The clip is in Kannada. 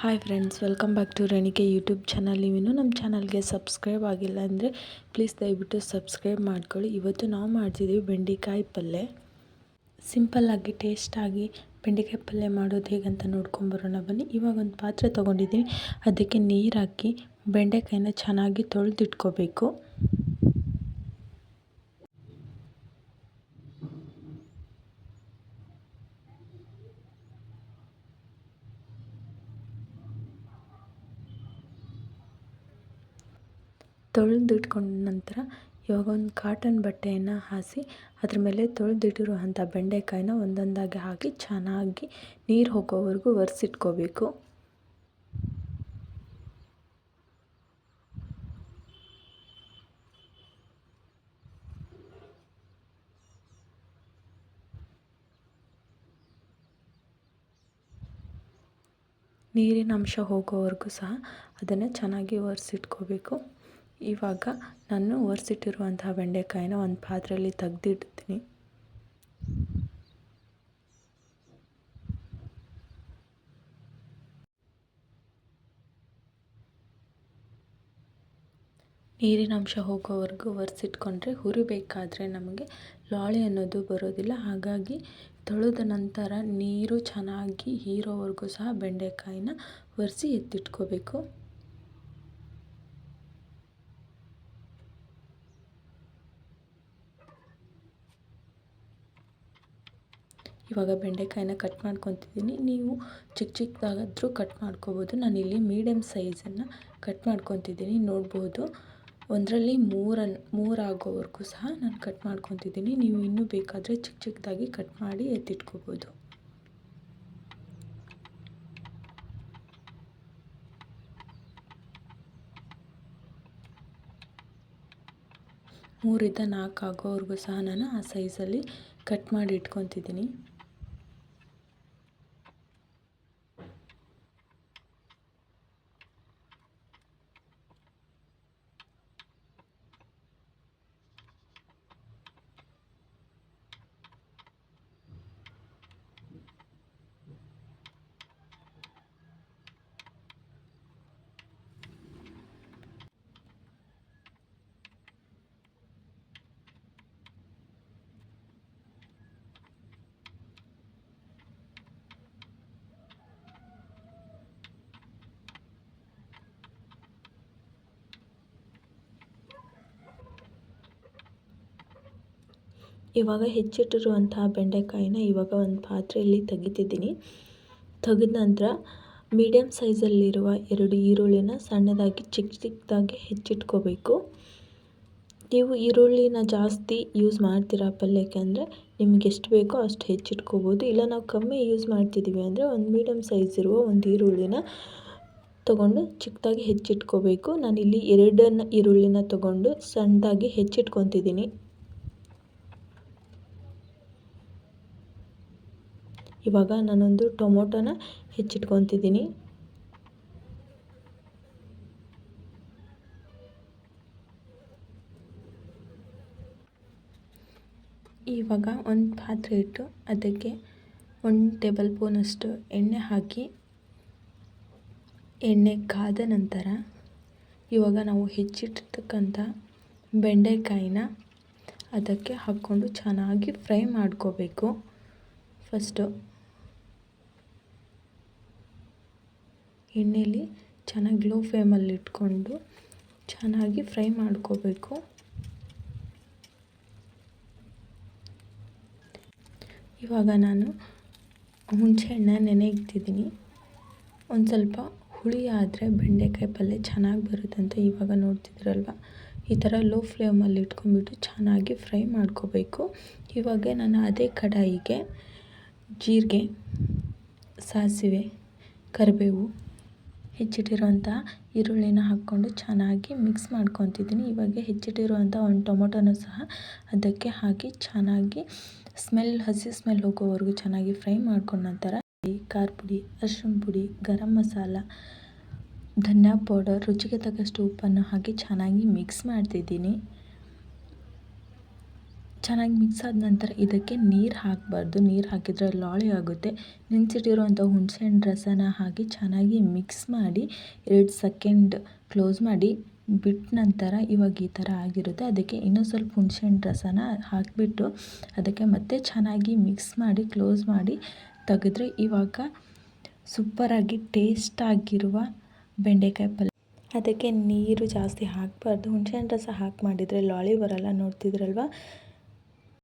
Hi friends, welcome back to ರೇಣಿಕೆ ಯೂಟ್ಯೂಬ್ ಚಾನಲ್. ನೀವಿನ್ನೂ ನಮ್ಮ ಚಾನಲ್ಗೆ ಸಬ್ಸ್ಕ್ರೈಬ್ ಆಗಿಲ್ಲ ಅಂದರೆ ಪ್ಲೀಸ್ ದಯವಿಟ್ಟು ಸಬ್ಸ್ಕ್ರೈಬ್ ಮಾಡ್ಕೊಳ್ಳಿ. ಇವತ್ತು ನಾವು ಮಾಡ್ತಿದ್ದೀವಿ ಬೆಂಡೆಕಾಯಿ ಪಲ್ಯ. ಸಿಂಪಲ್ಲಾಗಿ ಟೇಸ್ಟಾಗಿ ಬೆಂಡೆಕಾಯಿ ಪಲ್ಯ ಮಾಡೋದು ಹೇಗಂತ ನೋಡ್ಕೊಂಬರೋಣ ಬನ್ನಿ. ಇವಾಗ ಒಂದು ಪಾತ್ರೆ ತೊಗೊಂಡಿದ್ದೀನಿ, ಅದಕ್ಕೆ ನೀರು ಹಾಕಿ ಬೆಂಡೆಕಾಯಿನ ಚೆನ್ನಾಗಿ ತೊಳೆದಿಟ್ಕೋಬೇಕು. ತೊಳೆದಿಟ್ಕೊಂಡ ನಂತರ ಇವಾಗ ಒಂದು ಕಾಟನ್ ಬಟ್ಟೆಯನ್ನು ಹಾಸಿ ಅದ್ರ ಮೇಲೆ ತೊಳೆದಿಟ್ಟಿರುವಂಥ ಬೆಂಡೆಕಾಯಿನ ಒಂದೊಂದಾಗಿ ಹಾಕಿ ಚೆನ್ನಾಗಿ ನೀರು ಹೋಗೋವರೆಗೂ ಒರೆಸಿಟ್ಕೋಬೇಕು. ನೀರಿನ ಅಂಶ ಹೋಗೋವರೆಗೂ ಸಹ ಅದನ್ನು ಚೆನ್ನಾಗಿ ಒರೆಸಿಟ್ಕೋಬೇಕು. ಇವಾಗ ನಾನು ಒರೆಸಿಟ್ಟಿರುವಂತಹ ಬೆಂಡೆಕಾಯಿನ ಒಂದು ಪಾತ್ರೆಯಲ್ಲಿ ತೆಗೆದಿಡ್ತೀನಿ. ನೀರಿನ ಅಂಶ ಹೋಗೋವರೆಗೂ ಒರೆಸಿಟ್ಕೊಂಡ್ರೆ ಹುರಿಬೇಕಾದ್ರೆ ನಮಗೆ ಲಾಳಿ ಅನ್ನೋದು ಬರೋದಿಲ್ಲ. ಹಾಗಾಗಿ ತೊಳೆದ ನಂತರ ನೀರು ಚೆನ್ನಾಗಿ ಹೀರೋವರೆಗೂ ಸಹ ಬೆಂಡೆಕಾಯಿನ ಒರೆಸಿ ಎತ್ತಿಟ್ಕೋಬೇಕು. ಇವಾಗ ಬೆಂಡೆಕಾಯಿನ ಕಟ್ ಮಾಡ್ಕೊತಿದ್ದೀನಿ. ನೀವು ಚಿಕ್ಕ ಚಿಕ್ಕದಾಗಾದರೂ ಕಟ್ ಮಾಡ್ಕೋಬೋದು. ನಾನಿಲ್ಲಿ ಮೀಡಿಯಮ್ ಸೈಜನ್ನು ಕಟ್ ಮಾಡ್ಕೊತಿದ್ದೀನಿ. ನೋಡ್ಬೋದು, ಒಂದರಲ್ಲಿ ಮೂರು ಆಗೋವರೆಗೂ ಸಹ ನಾನು ಕಟ್ ಮಾಡ್ಕೊತಿದ್ದೀನಿ. ನೀವು ಇನ್ನೂ ಬೇಕಾದರೆ ಚಿಕ್ಕ ಚಿಕ್ಕದಾಗಿ ಕಟ್ ಮಾಡಿ ಎತ್ತಿಟ್ಕೋಬೋದು. ಮೂರಿಂದ 4 ಆಗೋವರೆಗೂ ಸಹ ನಾನು ಆ ಸೈಜಲ್ಲಿ ಕಟ್ ಮಾಡಿ ಇಟ್ಕೊತಿದ್ದೀನಿ. ಇವಾಗ ಹೆಚ್ಚಿಟ್ಟಿರುವಂತಹ ಬೆಂಡೆಕಾಯಿನ ಇವಾಗ ಒಂದು ಪಾತ್ರೆಯಲ್ಲಿ ತೆಗಿತಿದ್ದೀನಿ. ತೆಗೆದ ನಂತರ ಮೀಡಿಯಮ್ ಸೈಜಲ್ಲಿರುವ 2 ಈರುಳ್ಳಿನ ಸಣ್ಣದಾಗಿ ಚಿಕ್ಕ ಚಿಕ್ಕದಾಗಿ ಹೆಚ್ಚಿಟ್ಕೋಬೇಕು. ನೀವು ಈರುಳ್ಳಿನ ಜಾಸ್ತಿ ಯೂಸ್ ಮಾಡ್ತೀರಾ ಪಲ್ಯಕ್ಕೆ ಅಂದರೆ ನಿಮ್ಗೆ ಎಷ್ಟು ಬೇಕೋ ಅಷ್ಟು ಹೆಚ್ಚಿಟ್ಕೋಬೋದು. ಇಲ್ಲ ನಾವು ಕಮ್ಮಿ ಯೂಸ್ ಮಾಡ್ತಿದ್ದೀವಿ ಅಂದರೆ ಒಂದು ಮೀಡಿಯಮ್ ಸೈಜ್ ಇರುವ ಒಂದು ಈರುಳ್ಳಿನ ತೊಗೊಂಡು ಚಿಕ್ಕದಾಗಿ ಹೆಚ್ಚಿಟ್ಕೋಬೇಕು. ನಾನಿಲ್ಲಿ 2 ಈರುಳ್ಳಿನ ತೊಗೊಂಡು ಸಣ್ಣದಾಗಿ ಹೆಚ್ಚಿಟ್ಕೊತಿದ್ದೀನಿ. ಇವಾಗ ನಾನೊಂದು ಟೊಮೊಟೊನ ಹೆಚ್ಚಿಟ್ಕೊತಿದ್ದೀನಿ. ಇವಾಗ ಒಂದು ಪಾತ್ರೆ ಇಟ್ಟು ಅದಕ್ಕೆ 1 ಟೇಬಲ್ ಸ್ಪೂನಷ್ಟು ಎಣ್ಣೆ ಹಾಕಿ, ಎಣ್ಣೆ ಕಾದ ನಂತರ ಇವಾಗ ನಾವು ಹೆಚ್ಚಿಟ್ಟಿರ್ತಕ್ಕಂಥ ಬೆಂಡೆಕಾಯಿನ ಅದಕ್ಕೆ ಹಾಕ್ಕೊಂಡು ಚೆನ್ನಾಗಿ ಫ್ರೈ ಮಾಡ್ಕೋಬೇಕು. ಫಸ್ಟು ಎಣ್ಣೆಯಲ್ಲಿ ಚೆನ್ನಾಗಿ ಲೋ ಫ್ಲೇಮಲ್ಲಿ ಇಟ್ಕೊಂಡು ಚೆನ್ನಾಗಿ ಫ್ರೈ ಮಾಡ್ಕೋಬೇಕು. ಇವಾಗ ನಾನು ಹುಣಸೆಹಣ್ಣ ನೆನೆ ಇಕ್ತಿದ್ದೀನಿ. ಒಂದು ಸ್ವಲ್ಪ ಹುಳಿ ಆದರೆ ಬೆಂಡೆಕಾಯಿ ಪಲ್ಯ ಚೆನ್ನಾಗಿ ಬರುತ್ತಂತ ಇವಾಗ ನೋಡ್ತಿದ್ರಲ್ವ, ಈ ಥರ ಲೋ ಫ್ಲೇಮಲ್ಲಿ ಇಟ್ಕೊಂಡ್ಬಿಟ್ಟು ಚೆನ್ನಾಗಿ ಫ್ರೈ ಮಾಡ್ಕೋಬೇಕು. ಇವಾಗ ನಾನು ಅದೇ ಕಡಾಯಿಗೆ ಜೀರಿಗೆ, ಸಾಸಿವೆ, ಕರಿಬೇವು, ಹೆಚ್ಚಿಟ್ಟಿರುವಂಥ ಈರುಳ್ಳಿನ ಹಾಕ್ಕೊಂಡು ಚೆನ್ನಾಗಿ ಮಿಕ್ಸ್ ಮಾಡ್ಕೊತಿದ್ದೀನಿ. ಇವಾಗ ಹೆಚ್ಚಿಟ್ಟಿರುವಂಥ ಒಂದು ಟೊಮೊಟೊನೂ ಸಹ ಅದಕ್ಕೆ ಹಾಕಿ ಚೆನ್ನಾಗಿ ಹಸಿ ಸ್ಮೆಲ್ ಹೋಗೋವರೆಗೂ ಚೆನ್ನಾಗಿ ಫ್ರೈ ಮಾಡ್ಕೊಂಡ ನಂತರ ಖಾರ ಪುಡಿ, ಅರಿಶಿಣ ಪುಡಿ, ಗರಂ ಮಸಾಲ, ಧನಿಯಾ ಪೌಡರ್, ರುಚಿಗೆ ತಕ್ಕಷ್ಟು ಉಪ್ಪನ್ನು ಹಾಕಿ ಚೆನ್ನಾಗಿ ಮಿಕ್ಸ್ ಮಾಡ್ತಿದ್ದೀನಿ. ಚೆನ್ನಾಗಿ ಮಿಕ್ಸ್ ಆದ ನಂತರ ಇದಕ್ಕೆ ನೀರು ಹಾಕಬಾರ್ದು. ನೀರು ಹಾಕಿದರೆ ಲಾಳಿ ಆಗುತ್ತೆ. ನೆನೆಸಿಟ್ಟಿರುವಂಥ ಹುಣಸೆಹಣ್ಣು ರಸನ ಹಾಕಿ ಚೆನ್ನಾಗಿ ಮಿಕ್ಸ್ ಮಾಡಿ 2 ಸೆಕೆಂಡ್ ಕ್ಲೋಸ್ ಮಾಡಿ ಬಿಟ್ಟ ನಂತರ ಇವಾಗ ಈ ಥರ ಆಗಿರುತ್ತೆ. ಅದಕ್ಕೆ ಇನ್ನೂ ಸ್ವಲ್ಪ ಹುಣಸೆಹಣ್ಣು ರಸನ ಹಾಕಿಬಿಟ್ಟು ಅದಕ್ಕೆ ಮತ್ತೆ ಚೆನ್ನಾಗಿ ಮಿಕ್ಸ್ ಮಾಡಿ ಕ್ಲೋಸ್ ಮಾಡಿ ತೆಗೆದ್ರೆ ಇವಾಗ ಸೂಪರಾಗಿ ಟೇಸ್ಟಾಗಿರುವ ಬೆಂಡೆಕಾಯಿ ಪಲ್ಯ. ಅದಕ್ಕೆ ನೀರು ಜಾಸ್ತಿ ಹಾಕಬಾರ್ದು. ಹುಣಸೆಹಣ್ಣು ರಸ ಹಾಕಿ ಮಾಡಿದರೆ ಲಾಳಿ ಬರಲ್ಲ. ನೋಡ್ತಿದ್ರಲ್ವ